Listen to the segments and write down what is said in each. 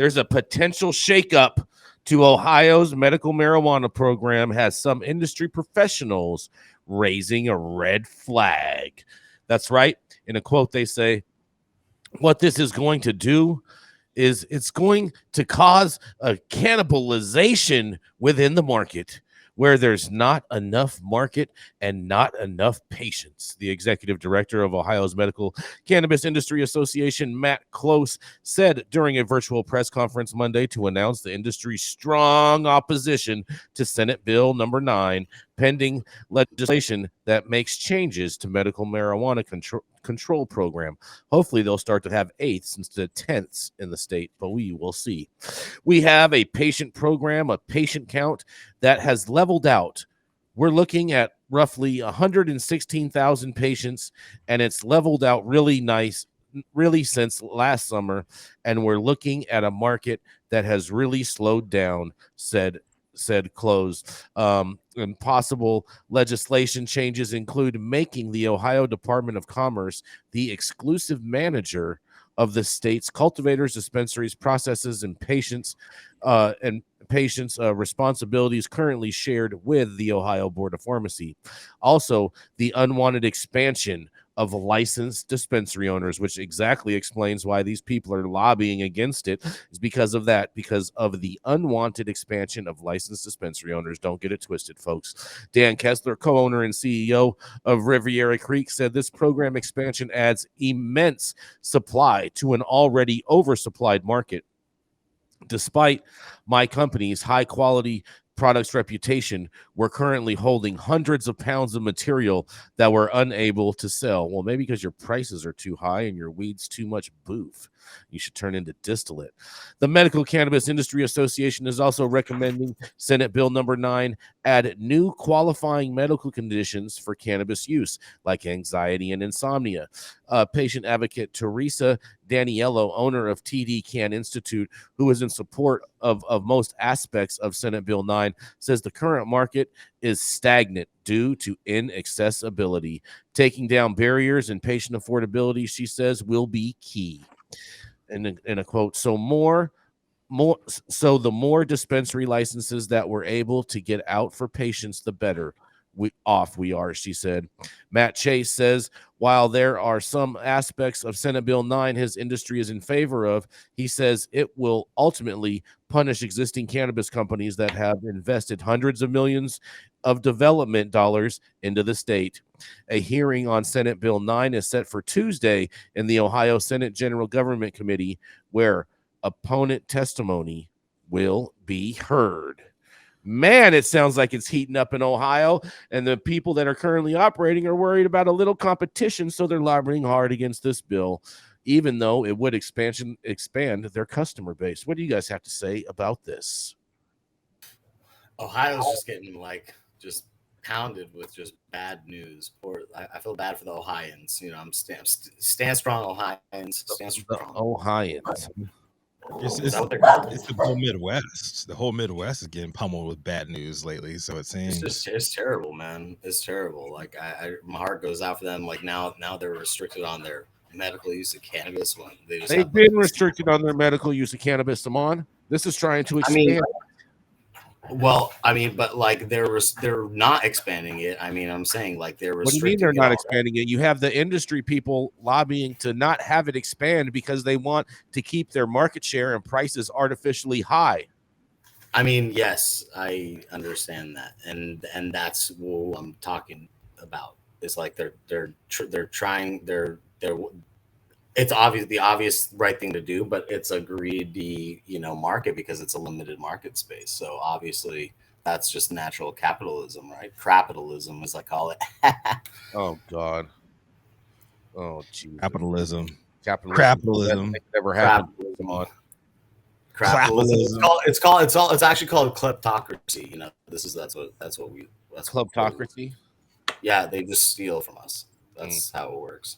there's a potential shakeup to Ohio's medical marijuana program, has some industry professionals raising a red flag. That's right. In a quote, they say, what this is going to do is it's going to cause a cannibalization within the market where there's not enough market and not enough patients. The executive director of Ohio's Medical Cannabis Industry Association, Matt Close, said during a virtual press conference Monday to announce the industry's strong opposition to Senate Bill number 9, pending legislation that makes changes to medical marijuana control program. Hopefully they'll start to have 8ths instead of 10ths in the state, but we will see. We have a patient program, a patient count that has leveled out. We're looking at roughly 116,000 patients, and it's leveled out really nice, really since last summer, and we're looking at a market that has really slowed down, said Close. And possible legislation changes include making the Ohio Department of Commerce the exclusive manager of the state's cultivators, dispensaries, processes, and patients responsibilities currently shared with the Ohio Board of Pharmacy. Also, the unwanted expansion of licensed dispensary owners, which exactly explains why these people are lobbying against it, is because of that, because of the unwanted expansion of licensed dispensary owners. Don't get it twisted, folks. Dan Kessler, co-owner and CEO of Riviera Creek, said this program expansion adds immense supply to an already oversupplied market. Despite my company's high-quality product's reputation, we're currently holding hundreds of pounds of material that we're unable to sell. Well, maybe because your prices are too high and your weed's too much boof. You should turn into distillate. The Medical Cannabis Industry Association is also recommending Senate Bill number 9 add new qualifying medical conditions for cannabis use, like anxiety and insomnia. Patient advocate Teresa Daniello, owner of TD Can Institute, who is in support of most aspects of Senate Bill 9, says the current market is stagnant due to inaccessibility. Taking down barriers and patient affordability, she says, will be key. In a quote, so the more dispensary licenses that we're able to get out for patients, the better we are, she said. Matt Chase says, while there are some aspects of Senate Bill 9 his industry is in favor of, he says it will ultimately punish existing cannabis companies that have invested hundreds of millions of development dollars into the state. A hearing on Senate Bill 9 is set for Tuesday in the Ohio Senate General Government Committee, where opponent testimony will be heard. Man, it sounds like it's heating up in Ohio, and the people that are currently operating are worried about a little competition, so they're lobbying hard against this bill, even though it would expand their customer base. What do you guys have to say about this? Ohio's just getting just pounded with just bad news. I feel bad for the Ohioans. I'm stand strong, Ohioans. Stand strong. Ohioans. It's the whole Midwest. The whole Midwest is getting pummeled with bad news lately. So it seems it's terrible, man. It's terrible. My heart goes out for them. Now they're restricted on their medical use of cannabis. They've been restricted on their medical use of cannabis, Amon. This is trying to expand. But they're not expanding it. I'm saying they're restricting. What do you mean they're not expanding it? You have the industry people lobbying to not have it expand because they want to keep their market share and prices artificially high. Yes, I understand that, and that's what I'm talking about. It's they're trying. It's the obvious right thing to do, but it's a greedy, market because it's a limited market space. So obviously that's just natural capitalism, right? Crapitalism, as I call it. Oh God. Oh geez. Capitalism. Never happened. Capitalism. It's actually called kleptocracy. That's kleptocracy. Yeah, they just steal from us. That's how it works.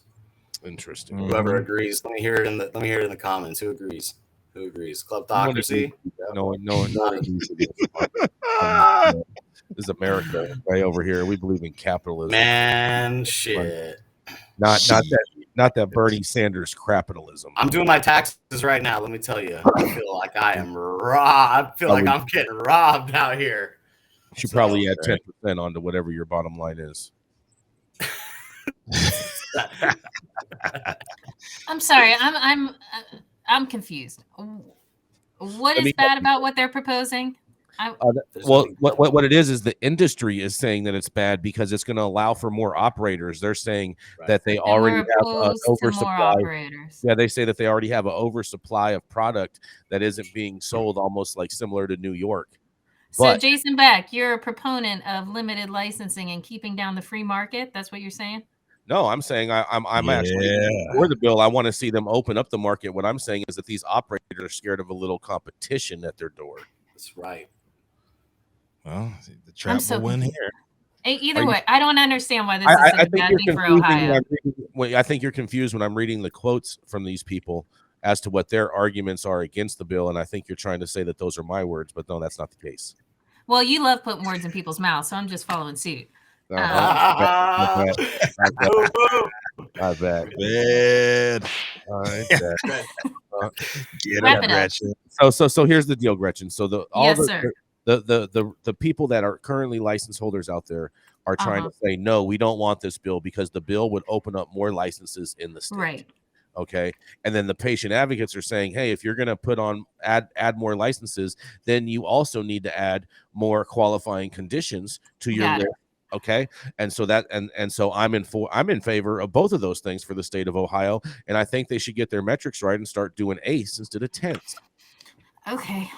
Interesting. Whoever agrees, let me hear it in the comments. Who agrees? Kleptocracy? No one agrees. This is America right over here. We believe in capitalism. Man, shit. Not not that Bernie Sanders capitalism. I'm doing my taxes right now. Let me tell you, I feel like I am robbed. I feel like I'm getting robbed out here. You should probably add 10% onto whatever your bottom line is. I'm sorry. I'm confused. What is bad about what they're proposing? Well, what it is the industry is saying that it's bad because it's going to allow for more operators. They're saying that they already have an oversupply. Yeah, they say that they already have an oversupply of product that isn't being sold, almost like similar to New York. So, Jason Beck, you're a proponent of limited licensing and keeping down the free market. That's what you're saying? No, I'm saying I'm actually for the bill. I want to see them open up the market. What I'm saying is that these operators are scared of a little competition at their door. That's right. Well, the trap will win here. Either way, I don't understand why this is such a bad thing for Ohio. I think you're confused when I'm reading the quotes from these people as to what their arguments are against the bill, and I think you're trying to say that those are my words, but no, that's not the case. Well, you love putting words in people's mouths, so I'm just following suit. Not bad. Bad. All right. Get it, Gretchen. So here's the deal, Gretchen. So the people that are currently license holders out there are trying to say, no, we don't want this bill because the bill would open up more licenses in the state. Right. Okay. And then the patient advocates are saying, hey, if you're going to put on add more licenses, then you also need to add more qualifying conditions to your list. Okay. And so that and so I'm in favor of both of those things for the state of Ohio. And I think they should get their metrics right and start doing eighths instead of tenths. Okay.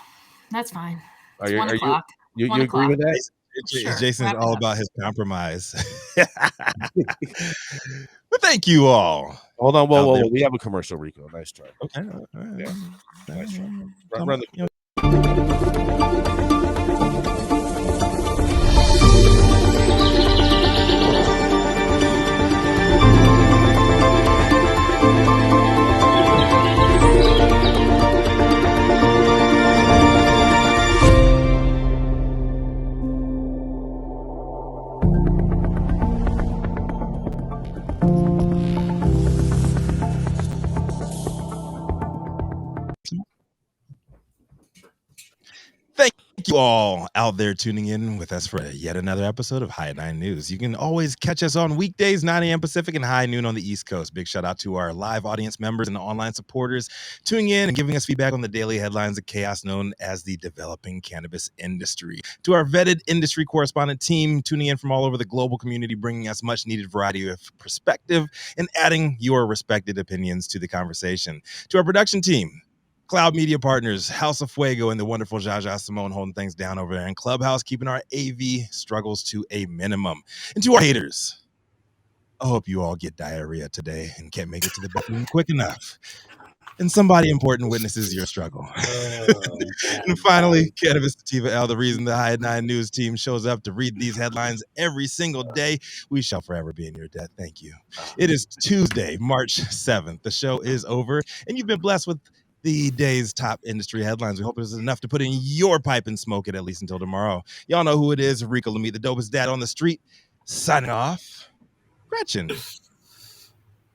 That's fine. Are you agree with that? Sure. Jason's all about his compromise. But thank you all. Hold on, whoa. We have a commercial, Rico. Nice try. Okay. Yeah. Nice try. Run the Thank you all out there tuning in with us for yet another episode of High 9 News. You can always catch us on weekdays, 9 a.m. Pacific and high noon on the East Coast. Big shout out to our live audience members and the online supporters tuning in and giving us feedback on the daily headlines of chaos known as the developing cannabis industry. To our vetted industry correspondent team tuning in from all over the global community, bringing us much needed variety of perspective and adding your respected opinions to the conversation. To our production team, Cloud Media Partners, House of Fuego, and the wonderful Jaja Simone holding things down over there in Clubhouse, keeping our AV struggles to a minimum. And to our haters, I hope you all get diarrhea today and can't make it to the bedroom quick enough. And somebody important witnesses your struggle. And finally, Cannabis Sativa L, the reason the High 9 News team shows up to read these headlines every single day. We shall forever be in your debt. Thank you. It is Tuesday, March 7th. The show is over, and you've been blessed with the day's top industry headlines. We hope it's enough to put in your pipe and smoke it at least until tomorrow. Y'all know who it is. Rico Lamitte, the dopest dad on the street. Signing off. Gretchen, you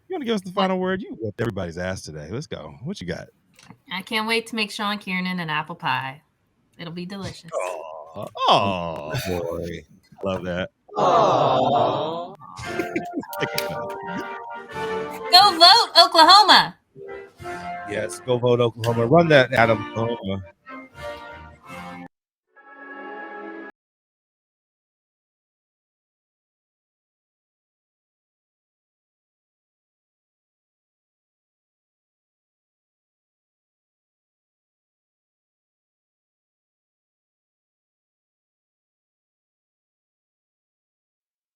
want to give us the final word? You whipped everybody's ass today. Let's go. What you got? I can't wait to make Sean Kiernan an apple pie. It'll be delicious. Oh boy. Love that. Oh. Go vote, Oklahoma. Yes, go vote Oklahoma. Run that, Adam.